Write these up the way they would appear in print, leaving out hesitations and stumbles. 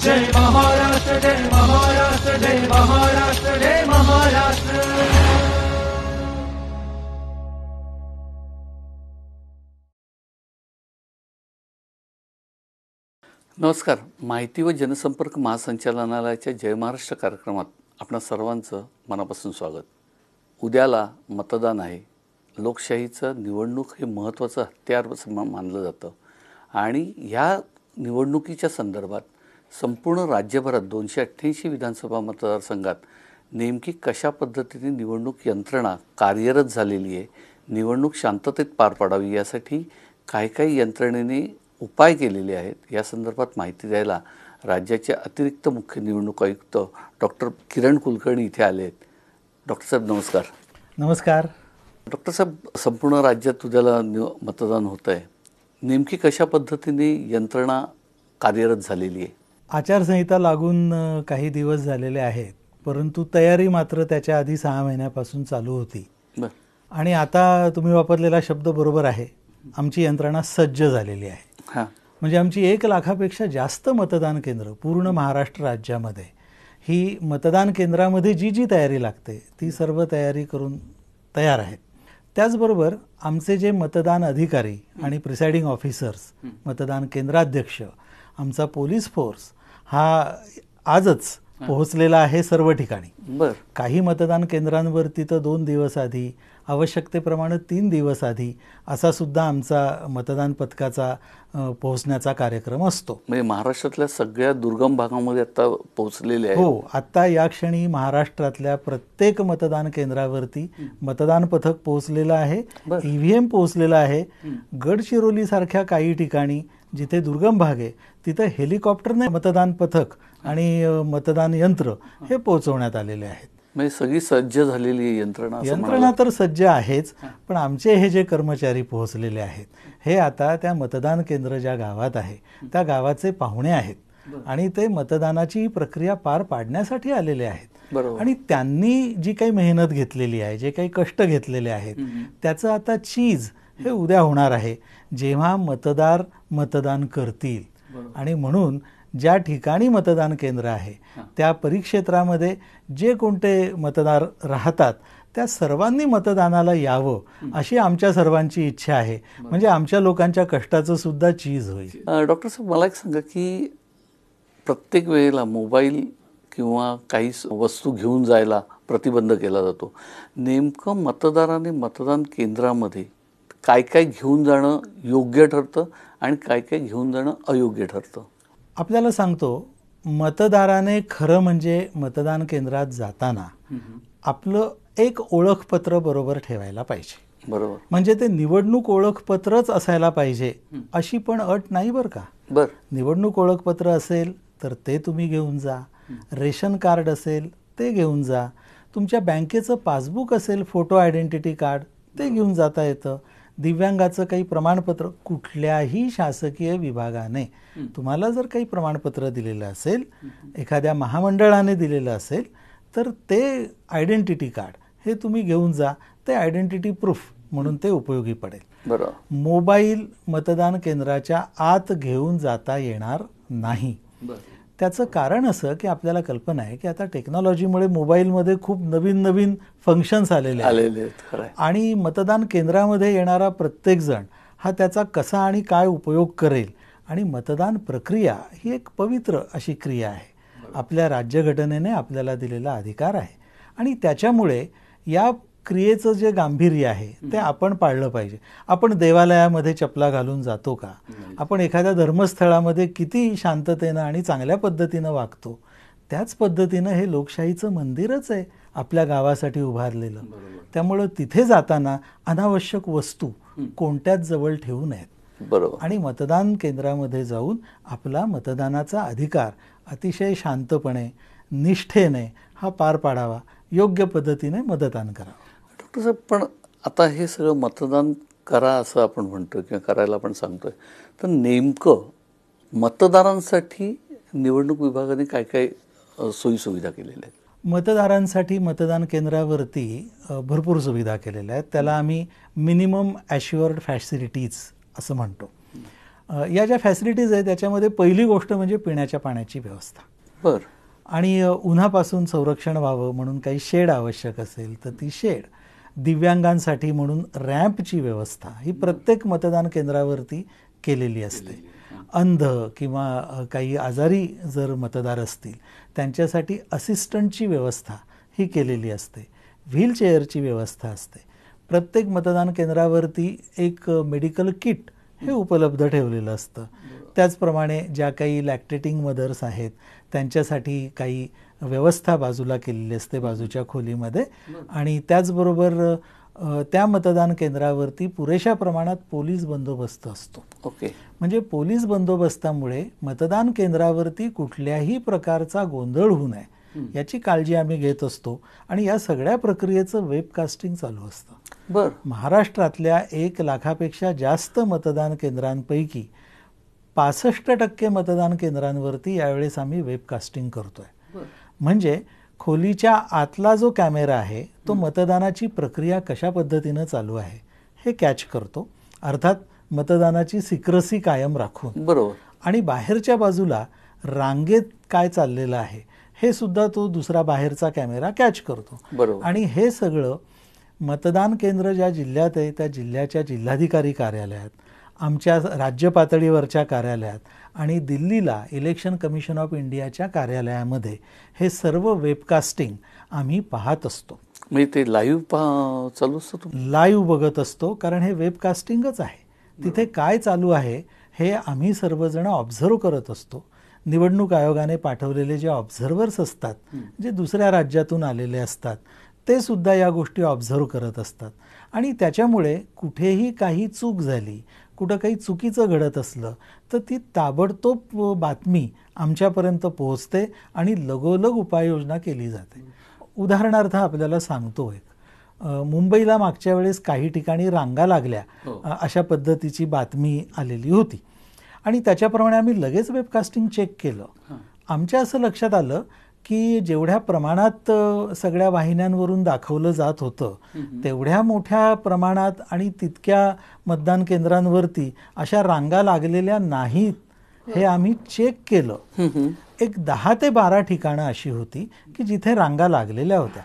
जय महाराष्ट्र, जय महाराष्ट्र, जय महाराष्ट्र, जय महाराष्ट्र. नमस्कार. माहिती व जनसंपर्क महासंचालनालयाच्या जय महाराष्ट्र कार्यक्रमात आपणा सर्वांचं मनापासून स्वागत. उद्याला मतदान आहे. लोकशाहीचं निवडणूक हे महत्त्वाचं हत्यार मानलं जातं आणि ह्या निवडणुकीच्या संदर्भात संपूर्ण राज्यभरात 288 विधानसभा मतदारसंघात नेमकी कशा पद्धतीने निवडणूक यंत्रणा कार्यरत झालेली आहे, निवडणूक शांततेत पार पाडावी यासाठी काही यंत्रणेने उपाय केलेले आहेत, या संदर्भात माहिती द्यायला राज्याचे अतिरिक्त मुख्य निवडणूक आयुक्त डॉक्टर किरण कुलकर्णी इथे आले आहेत. डॉक्टर साहेब नमस्कार. नमस्कार. डॉक्टर साहेब, संपूर्ण राज्यात उद्याला मतदान होतं आहे. नेमकी कशा पद्धतीने यंत्रणा कार्यरत झालेली आहे? आचारसंहिता लागून काही दिवस झालेले आहेत, परंतु तयारी मात्र त्याच्या आधी 6 महिन्यापासून चालू होती. आणि आता तुम्ही वापरलेला शब्द बरोबर आहे, आमची यंत्रणा सज्ज झालेली आहे. म्हणजे आमची 1 लाखापेक्षा जास्त मतदान केंद्र पूर्ण महाराष्ट्र राज्यामध्ये, ही मतदान केंद्रामध्ये जी तयारी लागते ती सर्व तयारी करून तयार आहेत. त्याचबरोबर आमचे जे मतदान अधिकारी आणि प्रिसाइडिंग ऑफिसर्स, मतदान केंद्राध्यक्ष, आमचा पोलीस फोर्स हा आजच पोहोचलेला आहे सर्व ठिकाणी. काही मतदान केंद्रांवरती तर 2 दिवस आधी, आवश्यकतेप्रमाणे 3 दिवस आधी असा सुद्धा आमचा मतदान पथकाचा पोहोचण्याचा कार्यक्रम असतो. म्हणजे महाराष्ट्रातल्या सगळ्या दुर्गम भागामध्ये आता पोहोचलेले आहे. हो, आता या क्षणी महाराष्ट्रातल्या प्रत्येक मतदान केंद्रावरती मतदान पथक पोहोचलेलं आहे, ईव्हीएम पोहोचलेला आहे. गडचिरोली सारख्या काही ठिकाणी जिथे दुर्गम भाग आहे तिथे हेलिकॉप्टरने मतदान पथक आणि मतदान यंत्र हे पोहोचवण्यात आलेले आहेत. म्हणजे सगळी सज्ज झालेली यंत्रणा तर सज्ज आहेच, पण आमचे हे जे कर्मचारी पोहोचलेले आहेत हे आता त्या मतदान केंद्र ज्या गावात आहे त्या गावाचे पाहुणे आहेत आणि ते मतदानाची प्रक्रिया पार पाडण्यासाठी आलेले आहेत. आणि त्यांनी जी काही मेहनत घेतलेली आहे, जे काही कष्ट घेतलेले आहेत, त्याचं आता चीज हे उद्या होणार आहे जेव्हा मतदार मतदान करतील. आणि म्हणून ज्या ठिकाणी मतदान केंद्र आहे त्या परिक्षेत्रामध्ये जे कोणते मतदार राहतात त्या सर्वांनी मतदानाला यावं अशी आमच्या सर्वांची इच्छा आहे. म्हणजे आमच्या लोकांच्या कष्टाचं सुद्धा चीज होईल. डॉक्टर साहेब, मला एक सांगा की प्रत्येक वेळेला मोबाईल किंवा काही वस्तू घेऊन जायला प्रतिबंध केला जातो. नेमकं मतदाराने मतदान केंद्रामध्ये काय घेऊन जाणं योग्य ठरतं आणि काय घेऊन जाणं अयोग्य ठरतं? आपल्याला सांगतो, मतदाराने खरं म्हणजे मतदान केंद्रात जाताना आपलं एक ओळखपत्र बरोबर ठेवायला पाहिजे. बरोबर. म्हणजे ते निवडणूक ओळखपत्रच असायला पाहिजे अशी पण अट नाही बरं का. निवडणूक ओळखपत्र असेल तर ते तुम्ही घेऊन जा, रेशन कार्ड असेल ते घेऊन जा, तुमच्या बँकेचं पासबुक असेल, फोटो आयडेंटिटी कार्ड ते घेऊन जाता येतं, दिव्यांगाचं काही प्रमाणपत्र, कुठल्याही शासकीय विभागाने तुम्हाला जर काही प्रमाणपत्र दिलेलं असेल, एखाद्या महामंडळाने दिलेलं असेल तर ते आयडेंटिटी कार्ड हे तुम्ही घेऊन जा. ते आयडेंटिटी प्रूफ म्हणून ते उपयोगी पडेल. मोबाईल मतदान केंद्राच्या आत घेऊन जाता येणार नाही. त्याचं कारण असं की आपल्याला कल्पना आहे की आता टेक्नॉलॉजीमुळे मोबाईलमध्ये खूप नवीन फंक्शन्स आलेले आहेत आणि मतदान केंद्रामध्ये येणारा प्रत्येक जण हा त्याचा कसा आणि काय उपयोग करेल. आणि मतदान प्रक्रिया ही एक पवित्र अशी क्रिया आहे, आपल्या राज्यघटनेने आपल्याला दिलेला अधिकार आहे आणि त्याच्यामुळे या क्रियेचं जे गांभीर्य आहे ते आपण पाळलं पाहिजे. आपण देवालयामध्ये चपला घालून जातो का? आपण एखाद्या धर्मस्थळामध्ये किती शांततेनं आणि चांगल्या पद्धतीनं वागतो, त्याच पद्धतीनं हे लोकशाहीचं मंदिरच आहे आपल्या गावासाठी उभारलेलं. त्यामुळं तिथे जाताना अनावश्यक वस्तू कोणत्याच जवळ ठेवू नयेत. आणि मतदान केंद्रामध्ये जाऊन आपला मतदानाचा अधिकार अतिशय शांतपणे, निष्ठेने हा पार पाडावा, योग्य पद्धतीने मतदान करावं. डॉक्टर साहेब, पण आता हे सगळं मतदान करा असं आपण म्हणतो किंवा करायला आपण सांगतोय, तर नेमकं मतदारांसाठी निवडणूक विभागाने काय सोयीसुविधा केलेल्या आहेत? मतदारांसाठी मतदान केंद्रावरती भरपूर सुविधा केलेल्या आहेत. त्याला आम्ही मिनिमम ॲश्युअर्ड फॅसिलिटीज असं म्हणतो. या ज्या फॅसिलिटीज आहेत त्याच्यामध्ये पहिली गोष्ट म्हणजे पिण्याच्या पाण्याची व्यवस्था. बर. आणि उन्हापासून संरक्षण व्हावं म्हणून काही शेड आवश्यक असेल तर ती शेड, दिव्यांगांसाठी म्हणून रॅम्पची व्यवस्था ही प्रत्येक मतदान केंद्रावरती केलेली असते. अंध किंवा काही आजारी जर मतदार असतील त्यांच्यासाठी असिस्टंटची व्यवस्था ही केलेली असते. व्हीलचेअरची व्यवस्था असते. प्रत्येक मतदान केंद्रावरती एक मेडिकल किट हे उपलब्ध ठेवलेलं असतं. त्याचप्रमाणे ज्या काही लॅक्टेटिंग मदर्स आहेत त्यांच्यासाठी काही व्यवस्था बाजूला केलेली असते बाजूच्या खोलीमध्ये. आणि त्याचबरोबर त्या मतदान केंद्रावरती पुरेशा प्रमाणात पोलीस बंदोबस्त असतो. ओके. म्हणजे पोलीस बंदोबस्तामुळे मतदान केंद्रावरती कुठल्याही प्रकारचा गोंधळ होऊ नये याची काळजी आम्ही घेत असतो. आणि या सगळ्या प्रक्रियेचं वेबकास्टिंग चालू असतं. बर. महाराष्ट्रातल्या 1 लाखापेक्षा जास्त मतदान केंद्रांपैकी 65% मतदान केंद्रांवरती यावेळेस आम्ही वेबकास्टिंग करतोय. म्हणजे खोलीच्या आतला जो कॅमेरा आहे तो मतदानाची प्रक्रिया कशा पद्धतीनं चालू आहे हे कॅच करतो. अर्थात मतदानाची सिक्रेसी कायम राखून. बरोबर. आणि बाहेरच्या बाजूला रांगेत काय चाललेलं आहे हे सुद्धा तो दुसरा बाहेरचा कॅमेरा कॅच करतो. बरोबर. आणि हे सगळं मतदान केंद्र ज्या जिल्ह्यात आहे त्या जिल्ह्याच्या जिल्हाधिकारी कार्यालयात, आमच्या राज्य पातळीवरच्या कार्यालयात आणि दिल्लीला इलेक्शन कमिशन ऑफ इंडियाच्या कार्यालयामध्ये हे सर्व वेबकास्टिंग आम्ही पाहत असतो. म्हणजे ते लाईव्ह चालू असतं. लाईव्ह बघत असतो कारण हे वेबकास्टिंगच आहे. तिथे काय चालू आहे हे आम्ही सर्वजण ऑब्झर्व करत असतो. निवडणूक आयोगाने पाठवलेले जे ऑब्झर्वर्स असतात, जे दुसऱ्या राज्यातून आलेले असतात, ते सुद्धा या गोष्टी ऑब्झर्व करत असतात. आणि त्याच्यामुळे कुठेही काही चूक झाली, कुठं काही चुकीचं घडत असलं तर ती ताबडतोब बातमी आमच्यापर्यंत पोहोचते आणि लगोलग उपाययोजना केली जाते. उदाहरणार्थ आपल्याला सांगतो, मुंबईला मागच्या वेळेस काही ठिकाणी रांगा लागल्या अशा पद्धतीची बातमी आलेली होती. आणि त्याच्याप्रमाणे आम्ही लगेच वेबकास्टिंग चेक केलं. आमच्या असं लक्षात आलं की जेवढ्या प्रमाणात सगळ्या वाहिन्यांवरून दाखवलं जात होतं तेवढ्या मोठ्या प्रमाणात आणि तितक्या मतदान केंद्रांवरती अशा रांगा लागलेल्या नाहीत हे आम्ही चेक केलं. एक 10 ते 12 ठिकाणं अशी होती की जिथे रांगा लागलेल्या होत्या.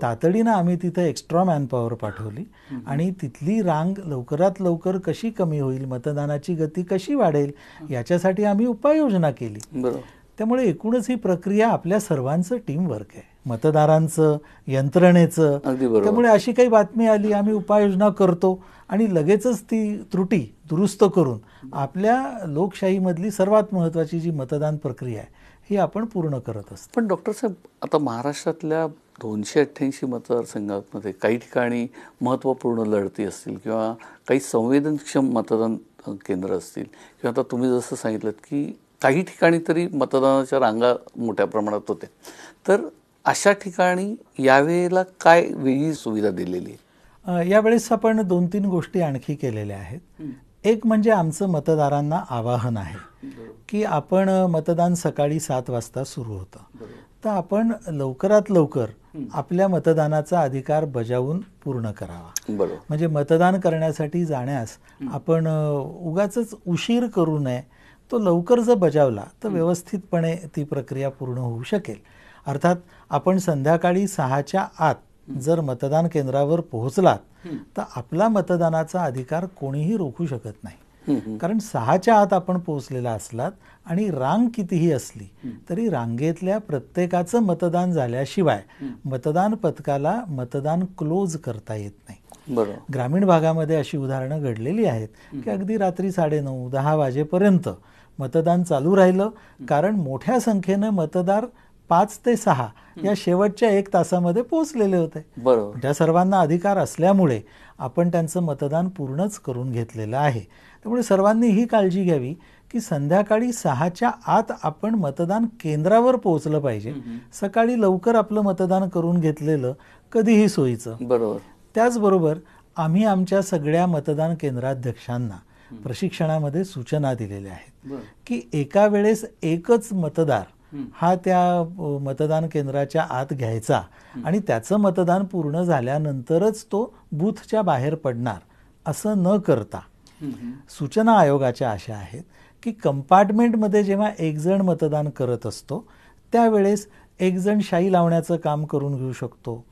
तातडीनं आम्ही तिथे एक्स्ट्रा मॅनपॉवर पाठवली आणि तिथली रांग लवकरात लवकर कशी कमी होईल, मतदानाची गती कशी वाढेल याच्यासाठी आम्ही उपाययोजना केली. त्यामुळे एकूणच ही प्रक्रिया आपल्या सर्वांचं टीम वर्क आहे, मतदारांचं, यंत्रणेचं. त्यामुळे अशी काही बातमी आली आम्ही उपाययोजना करतो आणि लगेचच ती त्रुटी दुरुस्त करून आपल्या लोकशाहीमधली सर्वात महत्त्वाची जी मतदान प्रक्रिया आहे ही आपण पूर्ण करत असतो. पण डॉक्टर साहेब, आता महाराष्ट्रातल्या 288 मतदारसंघांमध्ये काही ठिकाणी महत्त्वपूर्ण लढती असतील किंवा काही संवेदनक्षम मतदान केंद्र असतील किंवा आता तुम्ही जसं सांगितलं की काही ठिकाणी तरी मतदानाच्या रांगा मोठ्या प्रमाणात होत्या, तर अशा ठिकाणी यावेळेला काय वेगळी सुविधा दिलेली? यावेळेस आपण 2-3 गोष्टी आणखी केलेल्या आहेत. एक म्हणजे आमचं मतदारांना आवाहन आहे की आपण मतदान सकाळी 7 वाजता सुरू होतं, तर आपण लवकरात लवकर आपल्या मतदानाचा अधिकार बजावून पूर्ण करावा. म्हणजे मतदान करण्यासाठी जाण्यास आपण उगाचच उशीर करू नये. तो लवकर जर बजावला तर व्यवस्थितपणे ती प्रक्रिया पूर्ण होऊ शकेल. अर्थात आपण संध्याकाळी 6च्या आत जर मतदान केंद्रावर पोहोचलात तर आपला मतदानाचा अधिकार कोणीही रोखू शकत नाही. कारण 6च्या आत आपण पोहोचलेला असलात आणि रांग कितीही असली तरी रांगेतल्या प्रत्येकाचं मतदान झाल्याशिवाय मतदान पथकाला मतदान क्लोज करता येत नाही. ग्रामीण भागामध्ये अशी उदाहरणं घडलेली आहेत की अगदी रात्री 9:30, 10 वाजेपर्यंत मतदान चालू राहिलं, कारण मोठ्या संख्येनं मतदार 5 ते 6 या शेवटच्या 1 तासामध्ये पोहोचलेले होते. त्या सर्वांना अधिकार असल्यामुळे आपण त्यांचं मतदान पूर्णच करून घेतलेलं आहे. त्यामुळे सर्वांनी ही काळजी घ्यावी की संध्याकाळी 6च्या आत आपण मतदान केंद्रावर पोहोचलं पाहिजे. सकाळी लवकर आपलं मतदान करून घेतलेलं कधीही सोयीचं. त्याचबरोबर आम्ही आमच्या सगळ्या मतदान केंद्राध्यक्षांना प्रशिक्षणामध्ये सूचना दिलेल्या आहेत की एका वेळेस एकच मतदार हा त्या मतदान केंद्राच्या आत घ्यायचा आणि त्याचं मतदान पूर्ण झाल्यानंतरच तो बूथच्या बाहेर पडणार असं न करता सूचना आयोगाच्या अशा आहेत की कंपार्टमेंटमध्ये जेव्हा एक जण मतदान करत असतो त्यावेळेस एक जण शाई लावण्याचं काम करून घेऊ शकतो,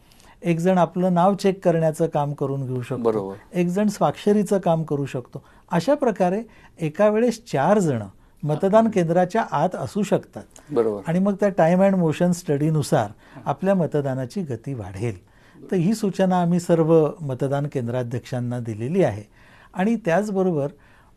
एक जण आपलं नाव चेक करण्याचं काम करून घेऊ शकतो, एक जण स्वाक्षरीचं काम करू शकतो. अशा प्रकारे एका वेळेस 4 जण मतदान केंद्राच्या आत असू शकतात. आणि मग त्या टाइम अँड मोशन स्टडीनुसार आपल्या मतदानाची गती वाढेल. तर ही सूचना आम्ही सर्व मतदान केंद्राध्यक्षांना दिलेली आहे. आणि त्याचबरोबर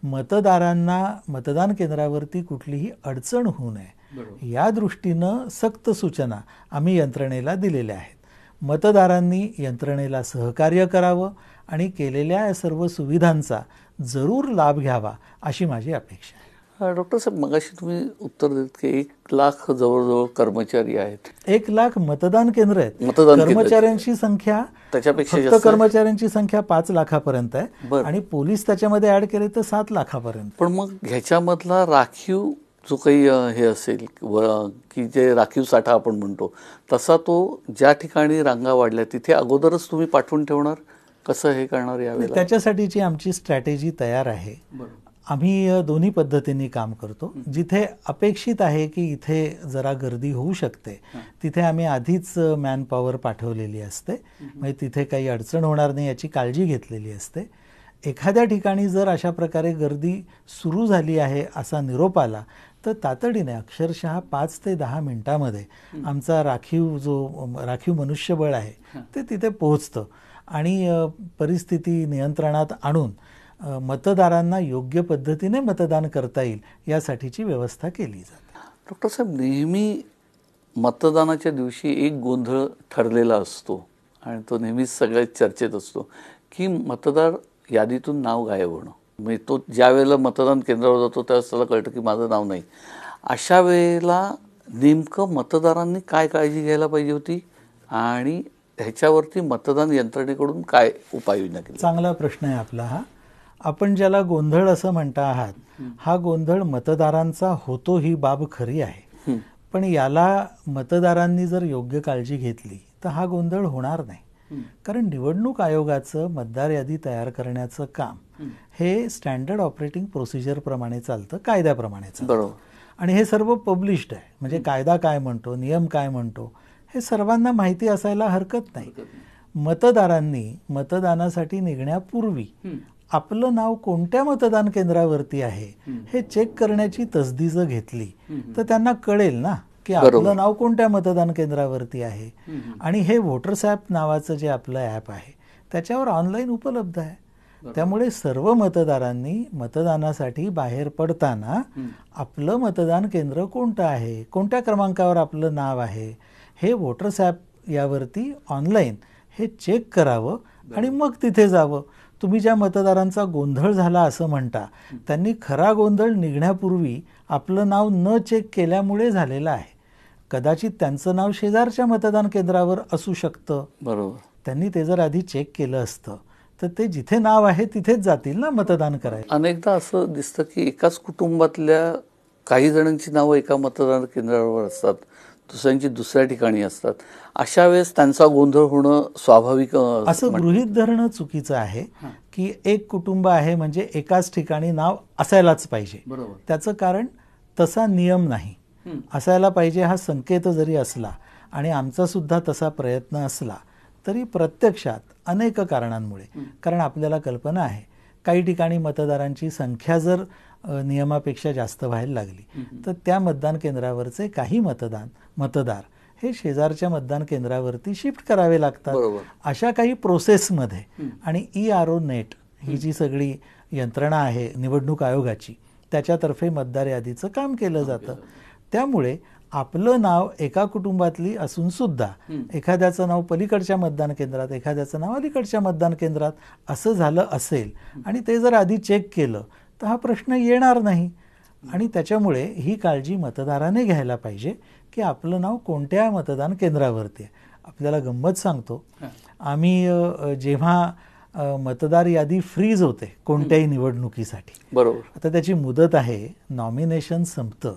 मतदारांना मतदान केंद्रावरती कुठलीही अडचण होऊ नये या दृष्टीनं सक्त सूचना आम्ही यंत्रणेला दिलेल्या आहेत. मतदारांनी यंत्रणेला सहकार्य करावं आणि केलेल्या या सर्व सुविधांचा जरूर लाभ घ्यावा अशी माझी अपेक्षा आहे. डॉक्टर साहेब, मगाशी तुम्ही उत्तर देत की 1 लाख जवळजवळ कर्मचारी आहेत. 1 लाख मतदान केंद्र आहेत. कर्मचाऱ्यांची संख्या त्याच्यापेक्षा कर्मचाऱ्यांची संख्या 5 लाखापर्यंत आहे आणि पोलीस त्याच्यामध्ये ऍड केले तर 7 लाखापर्यंत. पण मग ह्याच्यामधला राखीव जो काही हे असेल की जे राखीव साठा आपण म्हणतो तसा तो ज्या ठिकाणी रांगा वाढल्या तिथे अगोदरच तुम्ही पाठवून ठेवणार, कसं हे करणार यावेळेला? त्याच्यासाठीची आमची स्ट्रॅटेजी तयार आहे. आम्ही दोन्ही पद्धतींनी काम करतो. जिथे अपेक्षित आहे की इथे जरा गर्दी होऊ शकते तिथे आम्ही आधीच मॅनपॉवर पाठवलेली असते, म्हणजे तिथे काही अडचण होणार नाही याची काळजी घेतलेली असते. एखाद्या ठिकाणी जर अशा प्रकारे गर्दी सुरू झाली आहे असा निरोप आला तर तातडीने अक्षरशः 5 ते 10 मिनिटांमध्ये आमचा राखीव मनुष्यबळ आहे ते तिथे पोहोचतं आणि परिस्थिती नियंत्रणात आणून मतदारांना योग्य पद्धतीने मतदान करता येईल यासाठीची व्यवस्था केली जाते. डॉक्टर साहेब, नेहमी मतदानाच्या दिवशी एक गोंधळ ठरलेला असतो आणि तो नेहमीच सगळ्यात चर्चेत असतो की मतदार यादीतून नाव गायब होणं. म्हणजे तो ज्या वेळेला मतदान केंद्रावर जातो त्यावेळेस त्याला कळतं की माझं नाव नाही. अशा वेळेला नेमकं मतदारांनी काय काळजी घ्यायला पाहिजे होती आणि ह्याच्यावरती मतदान यंत्रणेकडून काय उपाययोजना केली? चांगला प्रश्न आहे आपला हा. आपण ज्याला गोंधळ असं म्हणता आहात हा गोंधळ मतदारांचा होतो ही बाब खरी आहे, पण याला मतदारांनी जर योग्य काळजी घेतली तर हा गोंधळ होणार नाही. कारण निवडणूक आयोगाचं मतदार यादी तयार करण्याचं काम हे स्टँडर्ड ऑपरेटिंग प्रोसिजर प्रमाणे चालतं, कायद्याप्रमाणे चालतं. आणि हे सर्व पब्लिश्ड आहे, म्हणजे कायदा काय म्हणतो, नियम काय म्हणतो हे सर्वांना माहिती असायला हरकत नाही. मतदारांनी मतदानासाठी निघण्यापूर्वी आपलं नाव कोणत्या मतदान केंद्रावरती आहे हे चेक करण्याची तसदीज घेतली तर त्यांना कळेल ना की आपलं नाव कोणत्या मतदान केंद्रावरती आहे. आणि हे व्होटर्स ॲप नावाचं जे आपलं ॲप आहे त्याच्यावर ऑनलाईन उपलब्ध आहे. त्यामुळे सर्व मतदारांनी मतदानासाठी बाहेर पडताना आपलं मतदान केंद्र कोणतं आहे, कोणत्या क्रमांकावर आपलं नाव आहे हे व्होटर्स ॲप यावरती ऑनलाईन हे चेक करावं आणि मग तिथे जावं. तुम्ही ज्या मतदारांचा गोंधळ झाला असं म्हणता त्यांनी खरा गोंधळ निघण्यापूर्वी आपलं नाव न चेक केल्यामुळे झालेलं आहे. कदाचित त्यांचं नाव शेजारच्या मतदान केंद्रावर असू शकतं. बरोबर. त्यांनी ते जर आधी चेक केलं असतं तर ते जिथे नाव आहे तिथेच जातील ना मतदान करायला. अनेकदा असं दिसतं की एकाच कुटुंबातल्या काही जणांची नावं एका मतदान केंद्रावर असतात, दुसऱ्यांची दुसऱ्या ठिकाणी असतात. अशा वेळेस त्यांचा गोंधळ होणं स्वाभाविक असं गृहीत धरणं चुकीचं आहे की एक कुटुंब आहे म्हणजे एकाच ठिकाणी नाव असायलाच पाहिजे. त्याचं कारण तसा नियम नाही. असायला पाहिजे हा संकेत जरी असला आणि आमचा सुद्धा तसा प्रयत्न असला तरी प्रत्यक्षात अनेक कारणांमुळे, कारण आपल्याला कल्पना आहे काही ठिकाणी मतदारांची संख्या जर नियमापेक्षा जास्त व्हायला लागली तर त्या मतदान केंद्रावरचे काही मतदार हे शेजारच्या मतदान केंद्रावरती शिफ्ट करावे लागतात. अशा काही प्रोसेसमध्ये आणि ERO नेट ही जी सगळी यंत्रणा आहे निवडणूक आयोगाची त्याच्यातर्फे मतदार यादीचं काम केलं जातं. त्यामुळे आपलं नाव एका कुटुंबातली असून सुद्धा एखाद्याचं नाव पलीकडच्या मतदान केंद्रात, एखाद्याचं नाव अलीकडच्या मतदान केंद्रात असं झालं असेल आणि ते जर आधी चेक केलं तर हा प्रश्न येणार नाही. आणि त्याच्यामुळे ही काळजी मतदाराने घ्यायला पाहिजे की आपलं नाव कोणत्या मतदान केंद्रावरती आहे. आपल्याला गंमत सांगतो, आम्ही जेव्हा मतदार यादी फ्रीज होते कोणत्याही निवडणुकीसाठी, बरोबर, आता त्याची मुदत आहे, नॉमिनेशन संपतं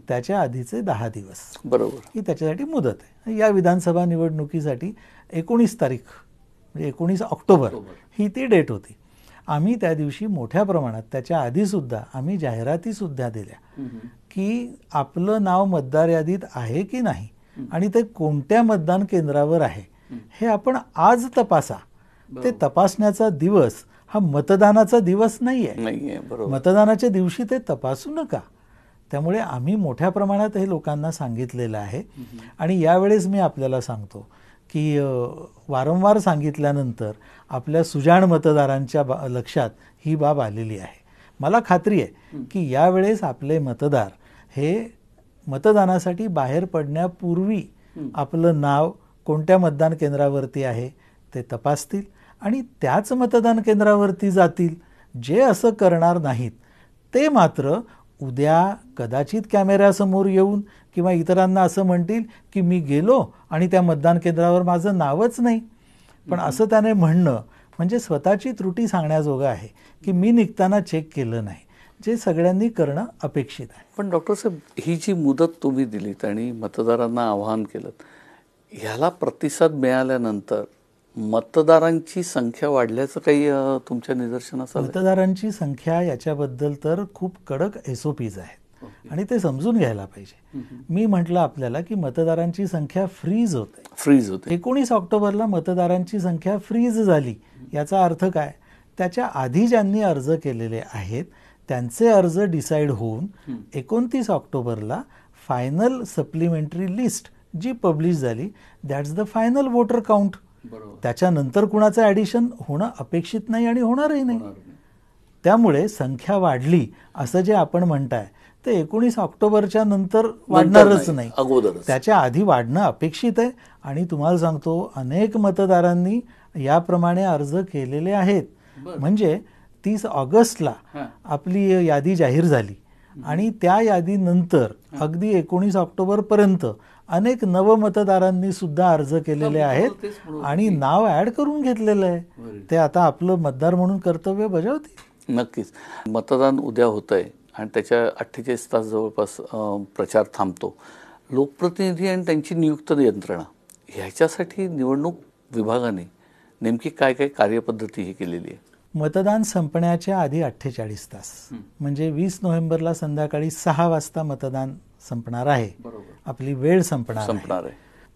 त्याच्या आधीचे 10 दिवस, बरोबर, ही त्याच्यासाठी मुदत आहे. या विधानसभा निवडणुकीसाठी 19 तारीख म्हणजे 19 ऑक्टोबर ही ती डेट होती. आम्ही त्या दिवशी मोठ्या प्रमाणात, त्याच्या आधीसुद्धा आम्ही जाहिरातीसुद्धा दिल्या की आपलं नाव मतदार यादीत आहे की नाही आणि ते कोणत्या मतदान केंद्रावर आहे हे आपण आज तपासा. ते तपासण्याचा दिवस हा मतदानाचा दिवस नाहीये. मतदानाच्या दिवशी ते तपासू नका. त्यामुळे आम्ही मोठ्या प्रमाणात हे लोकांना सांगितलेलं आहे. आणि यावेळेस मी आपल्याला सांगतो की वारंवार सांगितल्यानंतर आपल्या सुजाण मतदारांच्या लक्षात ही बाब आलेली आहे. मला खात्री आहे की यावेळेस आपले मतदार हे मतदानासाठी बाहेर पडण्यापूर्वी आपलं नाव कोणत्या मतदान केंद्रावरती आहे ते तपासतील आणि त्याच मतदान केंद्रावरती जातील. जे असं करणार नाहीत ते मात्र उद्या कदाचित कॅमेऱ्यासमोर येऊन किंवा इतरांना असं म्हणतील की मी गेलो आणि त्या मतदान केंद्रावर माझं नावच नाही. पण असं त्याने म्हणणं म्हणजे स्वतःची त्रुटी सांगण्याजोगं आहे की मी निघताना चेक केलं नाही, जे सगळ्यांनी करणं अपेक्षित आहे. पण डॉक्टर साहेब, ही जी मुदत तुम्ही दिलीत आणि मतदारांना आवाहन केलं, ह्याला प्रतिसाद मिळाल्यानंतर मतदारांची संख्या वाढल्याचं काही तुमच्या निदर्शनास आलं? मतदारांची संख्या याच्याबद्दल तर खूप कडक SOPs आहेत आणि ते समजून घ्यायला पाहिजे. मी म्हटलं आपल्याला की मतदारांची संख्या फ्रीज होते. 19 ऑक्टोबरला मतदारांची संख्या फ्रीज झाली. याचा अर्थ काय? त्याच्या आधी ज्यांनी अर्ज केलेले आहेत त्यांचे अर्ज डिसाईड होऊन 29 ऑक्टोबरला फायनल सप्लिमेंटरी लिस्ट जी पब्लिश झाली, that's the final voter count. त्याच्यानंतर कुणाचं ॲडिशन होणं अपेक्षित नाही आणि होणारही नाही. त्यामुळे संख्या वाढली असं जे आपण म्हणताय ते 19 ऑक्टोबरच्या नंतर वाढणारच नाही, त्याच्या आधी वाढणं अपेक्षित आहे. आणि तुम्हाला सांगतो अनेक मतदारांनी याप्रमाणे अर्ज केलेले आहेत. म्हणजे 30 ऑगस्टला आपली यादी जाहीर झाली आणि त्या यादीनंतर अगदी 19 ऑक्टोबरपर्यंत अनेक नवमतदारांनी सुद्धा अर्ज केलेले आहेत आणि नाव ॲड करून घेतलेलं आहे. ते आता आपलं मतदार म्हणून कर्तव्य बजावतील. नक्कीच. मतदान उद्या होतंय आणि त्याच्या 48 तास जवळपास प्रचार थांबतो. लोकप्रतिनिधी आणि त्यांची नियुक्त यंत्रणा ह्याच्यासाठी निवडणूक विभागाने नेमकी काय काय कार्यपद्धती ही केलेली आहे? मतदान संपण्याच्या आधी 48 तास म्हणजे 20 नोव्हेंबरला संध्याकाळी 6 वाजता मतदान संपणार आहे. आपली वेळ संपणार आहे.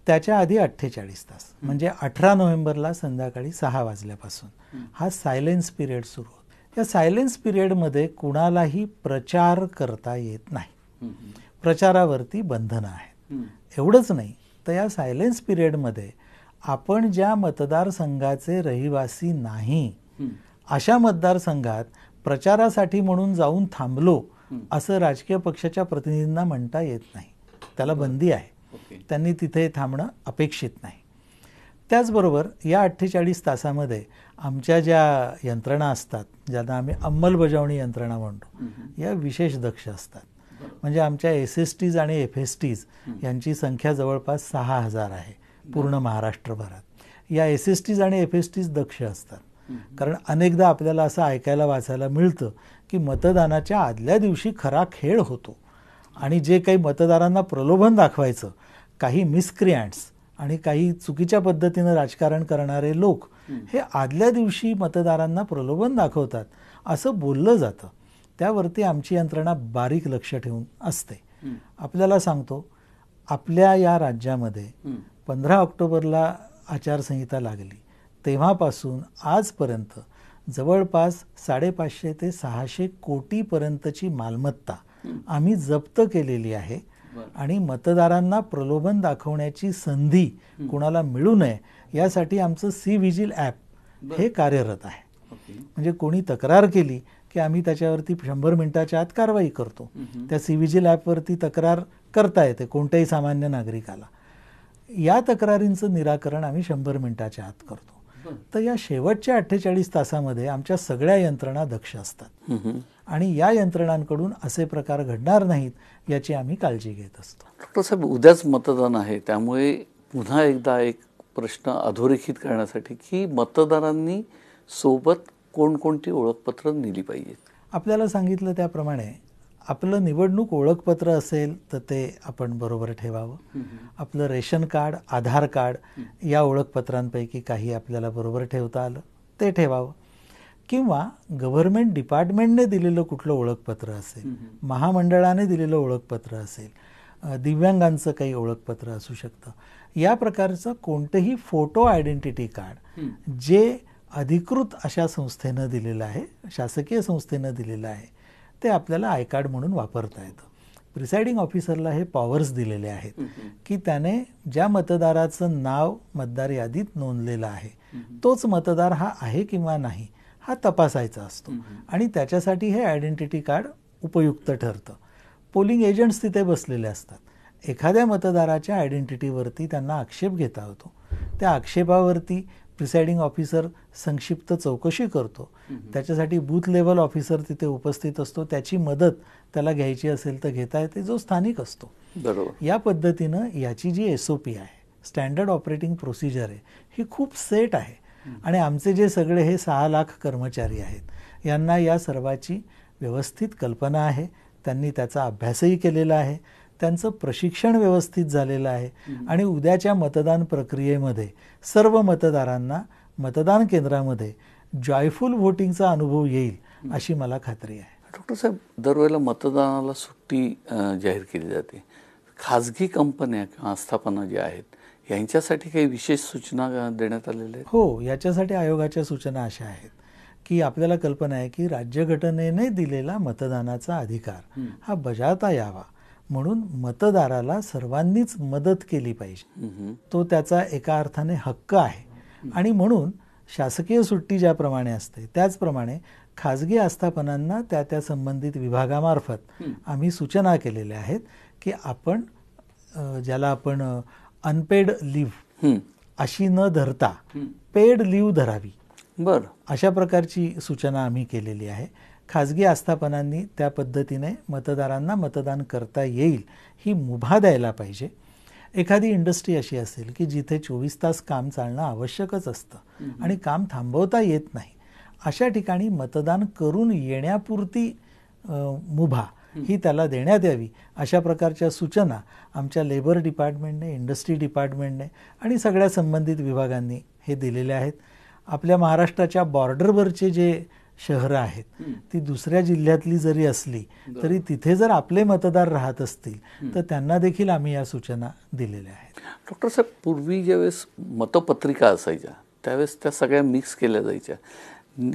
त्याच्या आधी 48 तास म्हणजे 18 नोव्हेंबरला संध्याकाळी 6 वाजल्यापासून हा सायलेन्स पिरियड सुरू होतो. या सायलेन्स पिरियडमध्ये कुणालाही प्रचार करता येत नाही. प्रचारावरती बंधनं आहेत. एवढंच नाही तर या सायलेन्स पिरियडमध्ये आपण ज्या मतदारसंघाचे रहिवासी नाही अशा मतदारसंघात प्रचारासाठी म्हणून जाऊन थांबलो असं राजकीय पक्षाच्या प्रतिनिधींना म्हणता येत नाही. त्याला बंदी आहे. त्यांनी तिथे थांबणं अपेक्षित नाही. त्याचबरोबर या 48 तासामध्ये आमच्या ज्या यंत्रणा असतात, ज्यांना आम्ही अंमलबजावणी यंत्रणा म्हणतो, या विशेष दक्ष असतात. म्हणजे आमच्या SSTs आणि FSTs यांची संख्या जवळपास 6000 आहे पूर्ण महाराष्ट्रभरात. या SSTs आणि FSTs दक्ष असतात. कारण अनेकदा आपल्याला असं ऐकायला वाचायला मिळतं की मतदानाच्या आदल्या दिवशी खरा खेळ होतो आणि जे काही मतदारांना प्रलोभन दाखवायचं, काही मिसक्रियंट्स आणि काही चुकीच्या पद्धतीनं राजकारण करणारे लोक हे आदल्या दिवशी मतदारांना प्रलोभन दाखवतात असं बोललं जातं. त्यावरती आमची यंत्रणा बारीक लक्ष ठेवून असते. आपल्याला सांगतो, आपल्या या राज्यामध्ये 15 ऑक्टोबरला आचारसंहिता लागली तेव्हापासून आजपर्यंत जवळपास 550 ते 600 कोटीपर्यंतची मालमत्ता आम्ही जप्त केलेली आहे. आणि मतदारांना प्रलोभन दाखवण्याची संधी कुणाला मिळू नये यासाठी आमचं C-Vigil ॲप हे कार्यरत आहे. म्हणजे कोणी तक्रार केली की आम्ही त्याच्यावरती 100 मिनिटाच्या आत कारवाई करतो. त्या C-Vigil ॲपवरती तक्रार करता येते कोणत्याही सामान्य नागरिकाला. या तक्रारींचं निराकरण आम्ही 100 मिनिटाच्या आत करतो. तर या शेवटच्या 48 तासामध्ये आमच्या सगळ्या यंत्रणा दक्ष असतात आणि या यंत्रणांकडून असे प्रकार घडणार नाहीत याची आम्ही काळजी घेत असतो. डॉक्टर साहेब, उद्याच मतदान आहे, त्यामुळे पुन्हा एकदा एक प्रश्न अधोरेखित करण्यासाठी की मतदारांनी सोबत कोणकोणती ओळखपत्र नेली पाहिजेत? आपल्याला सांगितलं त्याप्रमाणे आपलं निवडणूक ओळखपत्र असेल तर ते आपण बरोबर ठेवावं. आपलं रेशन कार्ड, आधार कार्ड या ओळखपत्रांपैकी काही आपल्याला बरोबर ठेवता आलं ते ठेवावं. किंवा गव्हर्नमेंट डिपार्टमेंटने दिलेलं कुठलं ओळखपत्र असेल, महामंडळाने दिलेलं ओळखपत्र असेल, दिव्यांगांचं काही ओळखपत्र असू शकतं, या प्रकारचं कोणतंही फोटो आयडेंटिटी कार्ड जे अधिकृत अशा संस्थेनं दिलेलं आहे, शासकीय संस्थेनं दिलेलं आहे, ते आपल्याला आय कार्ड म्हणून वापरता येतं. प्रिसाइडिंग ऑफिसरला हे पॉवर्स दिलेले आहेत की त्याने ज्या मतदाराचं नाव मतदार यादीत नोंदलेलं आहे तोच मतदार हा आहे किंवा नाही हा तपासायचा असतो आणि त्याच्यासाठी हे आयडेंटिटी कार्ड उपयुक्त ठरतं. पोलिंग एजंट्स तिथे बसलेले असतात. एखाद्या मतदाराच्या आयडेंटिटीवरती त्यांना आक्षेप घेता होतो. त्या आक्षेपावरती प्रिसाइडिंग ऑफिसर संक्षिप्त चौकशी करतो. त्याच्यासाठी बूथ लेवल ऑफिसर तिथे उपस्थित असतो. त्याची मदत त्याला घ्यायची असेल तर घेता येते, जो स्थानिक असतो. बरोबर. या पद्धतीनं याची जी SOP आहे, स्टँडर्ड ऑपरेटिंग प्रोसिजर आहे, ही खूप सेट आहे. आणि आमचे जे सगळे हे 6 लाख कर्मचारी आहेत यांना या सर्वाची व्यवस्थित कल्पना आहे. त्यांनी त्याचा अभ्यासही केलेला आहे. त्यांचं प्रशिक्षण व्यवस्थित झालेलं आहे आणि उद्याच्या मतदान प्रक्रियेमध्ये सर्व मतदारांना मतदान केंद्रामध्ये जॉयफुल व्होटिंगचा अनुभव येईल अशी मला खात्री आहे. डॉक्टर साहेब, दरवेळेला मतदानाला सुट्टी जाहीर केली जाते. खाजगी कंपन्या किंवा आस्थापना ज्या आहेत यांच्यासाठी काही विशेष सूचना देण्यात आलेल्या आहेत? हो, याच्यासाठी आयोगाच्या सूचना अशा आहेत की आपल्याला कल्पना आहे की राज्यघटनेने दिलेला मतदानाचा अधिकार हा बजावता यावा म्हणून मतदाराला सर्वांनीच मदत केली पाहिजे. तो त्याचा एका अर्थाने हक्क आहे आणि म्हणून शासकीय सुट्टी ज्याप्रमाणे असते त्याचप्रमाणे खाजगी आस्थापनांना त्या संबंधित विभागामार्फत आम्ही सूचना केलेल्या आहेत की आपण ज्याला आपण अनपेड लिव्ह अशी न धरता पेड लिव्ह धरावी. बरं. अशा प्रकारची सूचना आम्ही केलेली आहे. खाजगी आस्थापनांनी त्या पद्धतीने मतदारांना मतदान करता येईल ही मुभा द्यायला पाहिजे. एखादी इंडस्ट्री अशी असेल की जिथे 24 तास काम चालणं आवश्यकच असतं आणि काम थांबवता येत नाही, अशा ठिकाणी मतदान करून येण्यापुरती मुभा ही त्याला देण्यात यावी. अशा प्रकारच्या सूचना आमच्या लेबर डिपार्टमेंटने, इंडस्ट्री डिपार्टमेंटने आणि सगळ्या संबंधित विभागांनी हे दिलेले आहेत. आपल्या महाराष्ट्राच्या बॉर्डरवरचे जे शहरं आहेत ती दुसऱ्या जिल्ह्यातली जरी असली तरी तिथे जर आपले मतदार राहत असतील तर त्यांना देखील आम्ही या सूचना दिलेल्या आहेत. डॉक्टर साहेब, पूर्वी ज्यावेळेस मतपत्रिका असायच्या त्यावेळेस त्या सगळ्या मिक्स केल्या जायच्या.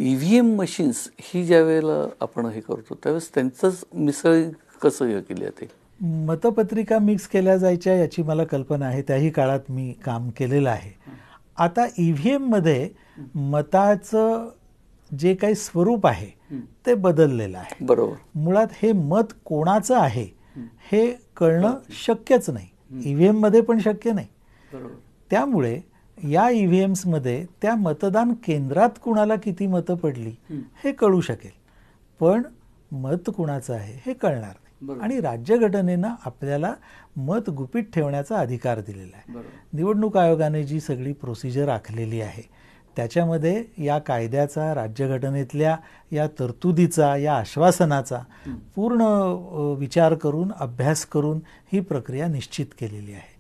EVM मशीन्स ही ज्या वेळेला आपण हे करतो त्यावेळेस त्यांचंच मिसळ कसं हे केली जाते? मतपत्रिका मिक्स केल्या जायच्या याची मला कल्पना आहे. त्याही काळात मी काम केलेलं आहे. आता EVM मध्ये मताचं जे काही स्वरूप आहे ते बदललेलं आहे. बरोबर. मुळात हे मत कोणाचं आहे हे कळणं शक्यच नाही. EVM मध्ये पण शक्य नाही. बरोबर. त्यामुळे या EVMs मध्ये त्या मतदान केंद्रात कुणाला किती मतं पडली हे कळू शकेल, पण मत कुणाचं आहे हे कळणार नाही. आणि राज्यघटनेनं आपल्याला मत गुपित ठेवण्याचा अधिकार दिलेला आहे. निवडणूक आयोगाने जी सगळी प्रोसिजर आखलेली आहे त्याच्यामध्ये या कायद्याचा, राज्यघटनेतल्या या तरतुदीचा, या आश्वासनाचा पूर्ण विचार करून, अभ्यास करून ही प्रक्रिया निश्चित केलेली आहे.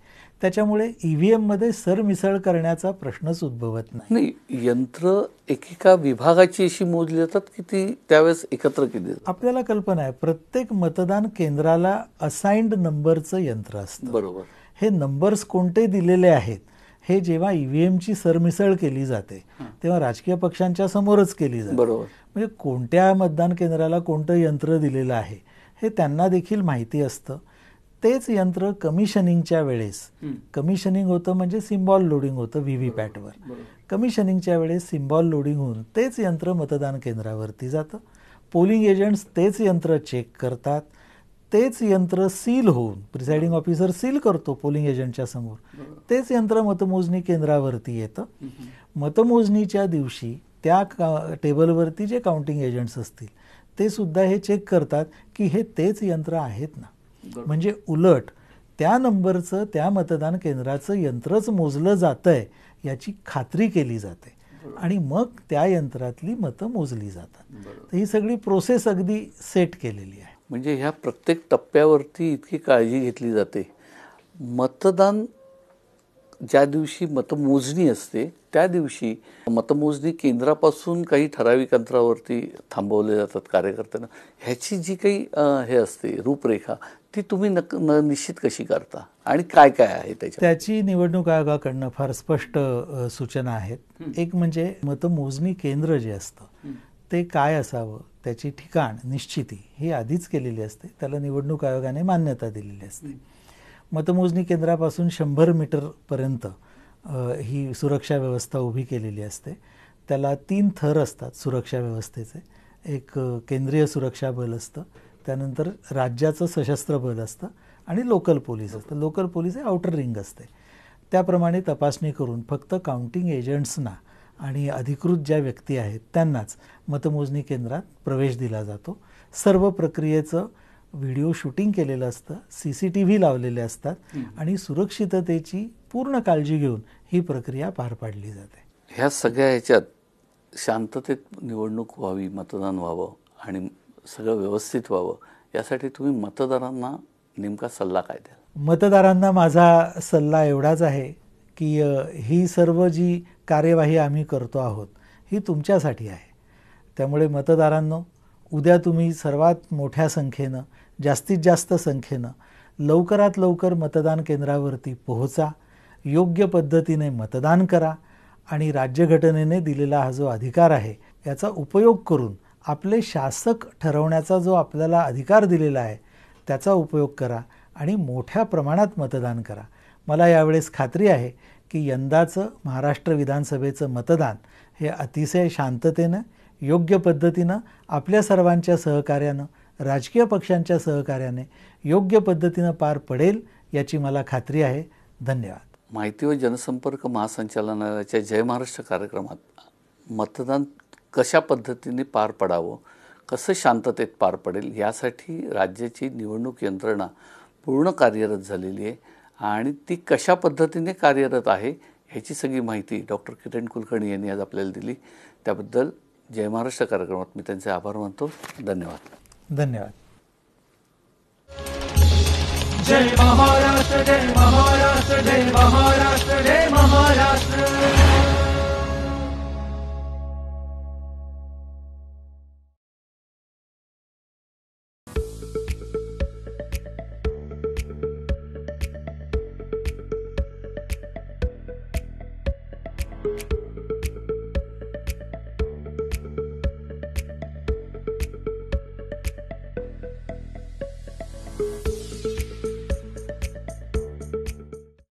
त्याच्यामुळे EVM मध्ये सरमिसळ करण्याचा प्रश्नच उद्भवत नाही. नाही, यंत्र एकेका विभागाची अशी मोजली जातात की ती त्यावेळेस एकत्र केली जातात? आपल्याला कल्पना आहे प्रत्येक मतदान केंद्राला असाइन्ड नंबरचं यंत्र असतं. बरोबर. हे नंबर्स कोणते दिलेले आहेत हे जेव्हा EVMची सरमिसळ केली जाते तेव्हा राजकीय पक्षांच्या समोरच केली जाते. बरोबर. म्हणजे कोणत्या मतदान केंद्राला कोणतं यंत्र दिलेलं आहे हे त्यांना देखील माहिती असतं. तेच यंत्र कमिशनिंगच्या वेळेस, कमिशनिंग होतं म्हणजे सिम्बॉल लोडिंग होतं व्हीव्हीपॅटवर. कमिशनिंगच्या वेळेस सिम्बॉल लोडिंग होऊन तेच यंत्र मतदान केंद्रावरती जातं. पोलिंग एजंट्स तेच यंत्र चेक करतात. तेच यंत्र सील होऊन प्रिसाइडिंग ऑफिसर सील करतो पोलिंग एजंटच्या समोर. तेच यंत्र मतमोजणी केंद्रावरती येतं. मतमोजणीच्या दिवशी त्या टेबलवरती जे काउंटिंग एजंट्स असतील ते सुद्धा हे चेक करतात की हे तेच यंत्र आहेत ना. म्हणजे उलट त्या नंबरचं, त्या मतदान केंद्राचं यंत्रच मोजलं जातंय याची खात्री केली जाते आणि मग त्या यंत्रातली मतं मोजली जातात. तर ही सगळी प्रोसेस अगदी सेट केलेली आहे. म्हणजे ह्या प्रत्येक टप्प्यावरती इतकी काळजी घेतली जाते. मतदान ज्या दिवशी मतमोजणी असते त्या दिवशी मतमोजणी केंद्रापासून काही ठराविक अंतरावरती थांबवले जातात कार्यकर्त्यांना, ह्याची जी काही हे असते रूपरेखा ती तुम्ही निश्चित कशी करता आणि काय काय आहे त्याची निवडणूक आयोगाकडनं फार स्पष्ट सूचना आहेत. एक म्हणजे मतमोजणी केंद्र जे असतं ते काय असावं, त्याची ठिकाण निश्चिती ही आधीच केलेली असते, त्याला निवडणूक आयोगाने मान्यता दिलेली असते. मतमोजणी केंद्रापासून 100 मीटरपर्यंत ही सुरक्षा व्यवस्था उभी केलेली असते. त्याला 3 थर असतात सुरक्षा व्यवस्थेचे. एक केंद्रीय सुरक्षा बल असतं, त्यानंतर राज्याचं सशस्त्र बल असतं आणि लोकल पोलीस असतं. लोकल पोलीस हे आउटर रिंग असते. त्याप्रमाणे तपासणी करून फक्त काउंटिंग एजंट्सना आणि अधिकृत ज्या व्यक्ती आहेत त्यांनाच मतमोजणी केंद्रात प्रवेश दिला जातो. सर्व प्रक्रियेचं व्हिडिओ शूटिंग केलेलं असतं, CCTV लावलेले असतात आणि सुरक्षिततेची पूर्ण काळजी घेऊन ही प्रक्रिया पार पाडली जाते. ह्या सगळ्या ह्याच्यात शांततेत निवडणूक व्हावी, मतदान व्हावं आणि सगळं व्यवस्थित व्हावं यासाठी तुम्ही मतदारांना नेमका सल्ला काय द्याल? मतदारांना माझा सल्ला एवढाच आहे की ही सर्व जी कार्यवाही आम्ही करतो आहोत ही तुमच्यासाठी आहे. त्यामुळे मतदारांनो, उद्या तुम्ही सर्वात मोठ्या संख्येनं, जास्तीत जास्त संख्येनं लवकरात लवकर मतदान केंद्रावरती पोहोचा, योग्य पद्धतीने मतदान करा आणि राज्यघटनेने दिलेला हा जो अधिकार आहे याचा उपयोग करून आपले शासक ठरवण्याचा जो आपल्याला अधिकार दिलेला आहे त्याचा उपयोग करा आणि मोठ्या प्रमाणात मतदान करा. मला यावेळेस खात्री आहे की यंदाचं महाराष्ट्र विधानसभेचं मतदान हे अतिशय शांततेनं, योग्य पद्धतीनं, आपल्या सर्वांच्या सहकार्यानं, राजकीय पक्षांच्या सहकार्याने योग्य पद्धतीनं पार पडेल याची मला खात्री आहे. धन्यवाद. माहिती व जनसंपर्क महासंचालनालयाच्या जय महाराष्ट्र कार्यक्रमात मतदान कशा पद्धतीने पार पडावं, कसं शांततेत पार पडेल यासाठी राज्याची निवडणूक यंत्रणा पूर्ण कार्यरत झालेली आहे आणि ती कशा पद्धतीने कार्यरत आहे ह्याची सगळी माहिती डॉक्टर किरण कुलकर्णी यांनी आज आपल्याला दिली. त्याबद्दल जय महाराष्ट्र कार्यक्रमात मी त्यांचे आभार मानतो. धन्यवाद. धन्यवाद. जय महाराष्ट्र, जय महाराष्ट्र, जय महाराष्ट्र, जय महाराष्ट्र.